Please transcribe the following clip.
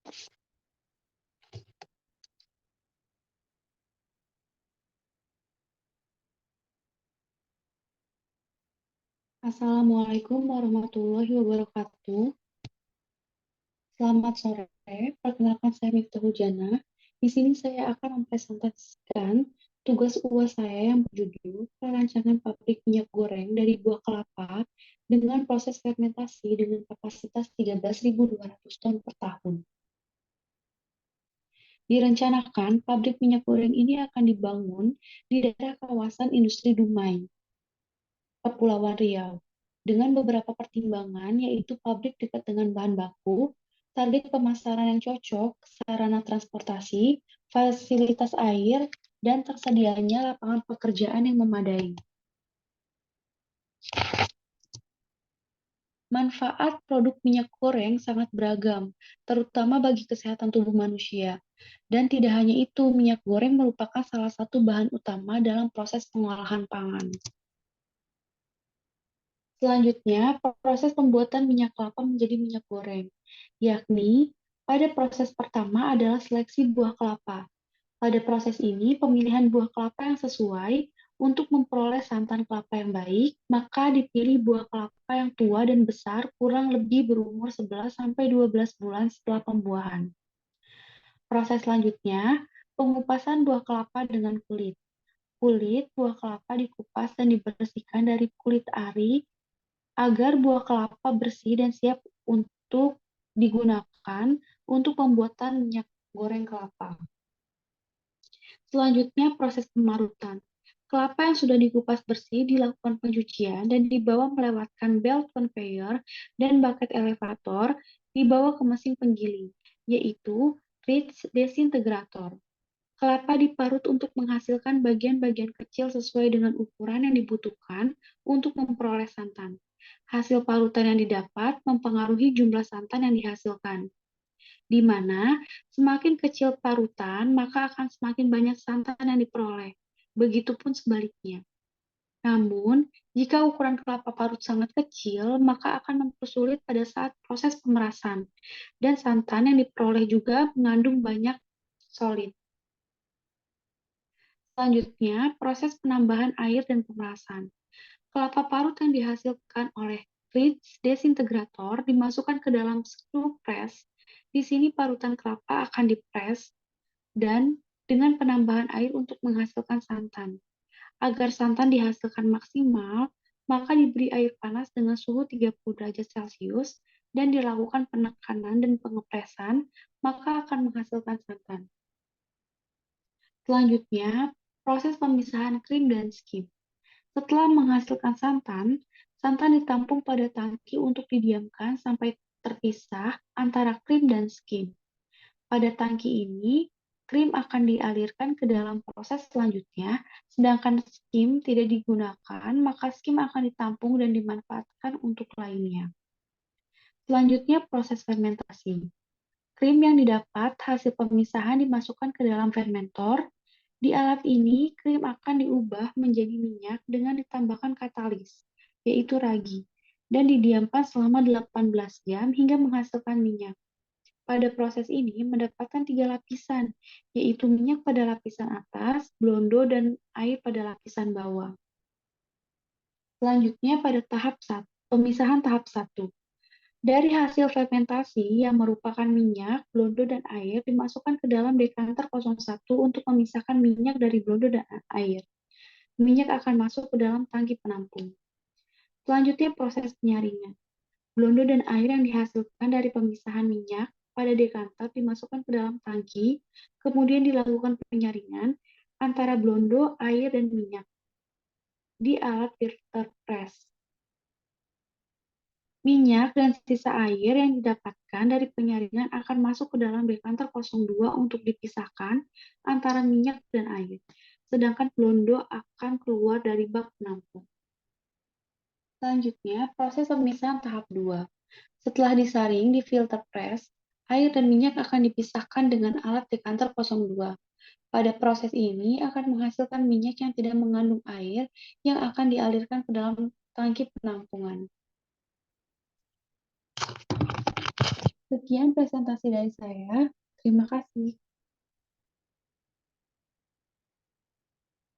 Assalamualaikum warahmatullahi wabarakatuh. Selamat sore. Perkenalkan saya Miftahul Jana. Di sini saya akan mempresentasikan tugas UAS saya yang berjudul Perancangan Pabrik Minyak Goreng dari Buah Kelapa dengan proses fermentasi dengan kapasitas 13.200 ton per tahun. Direncanakan pabrik minyak goreng ini akan dibangun di daerah kawasan industri Dumai, Kepulauan Riau, dengan beberapa pertimbangan yaitu pabrik dekat dengan bahan baku, target pemasaran yang cocok, sarana transportasi, fasilitas air, dan tersedianya lapangan pekerjaan yang memadai. Manfaat produk minyak goreng sangat beragam, terutama bagi kesehatan tubuh manusia. Dan tidak hanya itu, minyak goreng merupakan salah satu bahan utama dalam proses pengolahan pangan. Selanjutnya, proses pembuatan minyak kelapa menjadi minyak goreng, yakni pada proses pertama adalah seleksi buah kelapa. Pada proses ini, pemilihan buah kelapa yang sesuai untuk memperoleh santan kelapa yang baik, maka dipilih buah kelapa yang tua dan besar kurang lebih berumur 11-12 bulan setelah pembuahan. Proses selanjutnya, pengupasan buah kelapa dengan kulit. Kulit buah kelapa dikupas dan dibersihkan dari kulit ari agar buah kelapa bersih dan siap untuk digunakan untuk pembuatan minyak goreng kelapa. Selanjutnya, proses pemarutan. Kelapa yang sudah dikupas bersih dilakukan pencucian dan dibawa melewatkan belt conveyor dan bucket elevator dibawa ke mesin penggiling, yaitu Ritz Desintegrator. Kelapa diparut untuk menghasilkan bagian-bagian kecil sesuai dengan ukuran yang dibutuhkan untuk memperoleh santan. Hasil parutan yang didapat mempengaruhi jumlah santan yang dihasilkan, di mana semakin kecil parutan, maka akan semakin banyak santan yang diperoleh. Begitupun sebaliknya. Namun, jika ukuran kelapa parut sangat kecil, maka akan mempersulit pada saat proses pemerasan, dan santan yang diperoleh juga mengandung banyak solid. Selanjutnya, proses penambahan air dan pemerasan. Kelapa parut yang dihasilkan oleh Ritz Desintegrator dimasukkan ke dalam screw press. Di sini parutan kelapa akan dipres dan dengan penambahan air untuk menghasilkan santan. Agar santan dihasilkan maksimal, maka diberi air panas dengan suhu 30 derajat Celcius dan dilakukan penekanan dan pengepresan, maka akan menghasilkan santan. Selanjutnya, proses pemisahan krim dan skim. Setelah menghasilkan santan, santan ditampung pada tangki untuk didiamkan sampai terpisah antara krim dan skim. Pada tangki ini, krim akan dialirkan ke dalam proses selanjutnya, sedangkan skim tidak digunakan, maka skim akan ditampung dan dimanfaatkan untuk lainnya. Selanjutnya, proses fermentasi. Krim yang didapat hasil pemisahan dimasukkan ke dalam fermentor. Di alat ini, krim akan diubah menjadi minyak dengan ditambahkan katalis, yaitu ragi, dan didiamkan selama 18 jam hingga menghasilkan minyak. Pada proses ini mendapatkan 3 lapisan, yaitu minyak pada lapisan atas, blondo, dan air pada lapisan bawah. Selanjutnya pada pemisahan tahap 1. Dari hasil fermentasi yang merupakan minyak, blondo, dan air dimasukkan ke dalam dekanter 01 untuk memisahkan minyak dari blondo dan air. Minyak akan masuk ke dalam tangki penampung. Selanjutnya proses penyaringan. Blondo dan air yang dihasilkan dari pemisahan minyak pada dekanter dimasukkan ke dalam tangki, kemudian dilakukan penyaringan antara blondo, air, dan minyak di alat filter press. Minyak dan sisa air yang didapatkan dari penyaringan akan masuk ke dalam dekanter 02 untuk dipisahkan antara minyak dan air, sedangkan blondo akan keluar dari bak penampung. Selanjutnya, proses pemisahan tahap 2. Setelah disaring di filter press, air dan minyak akan dipisahkan dengan alat dekanter 02. Pada proses ini akan menghasilkan minyak yang tidak mengandung air yang akan dialirkan ke dalam tangki penampungan. Sekian presentasi dari saya. Terima kasih.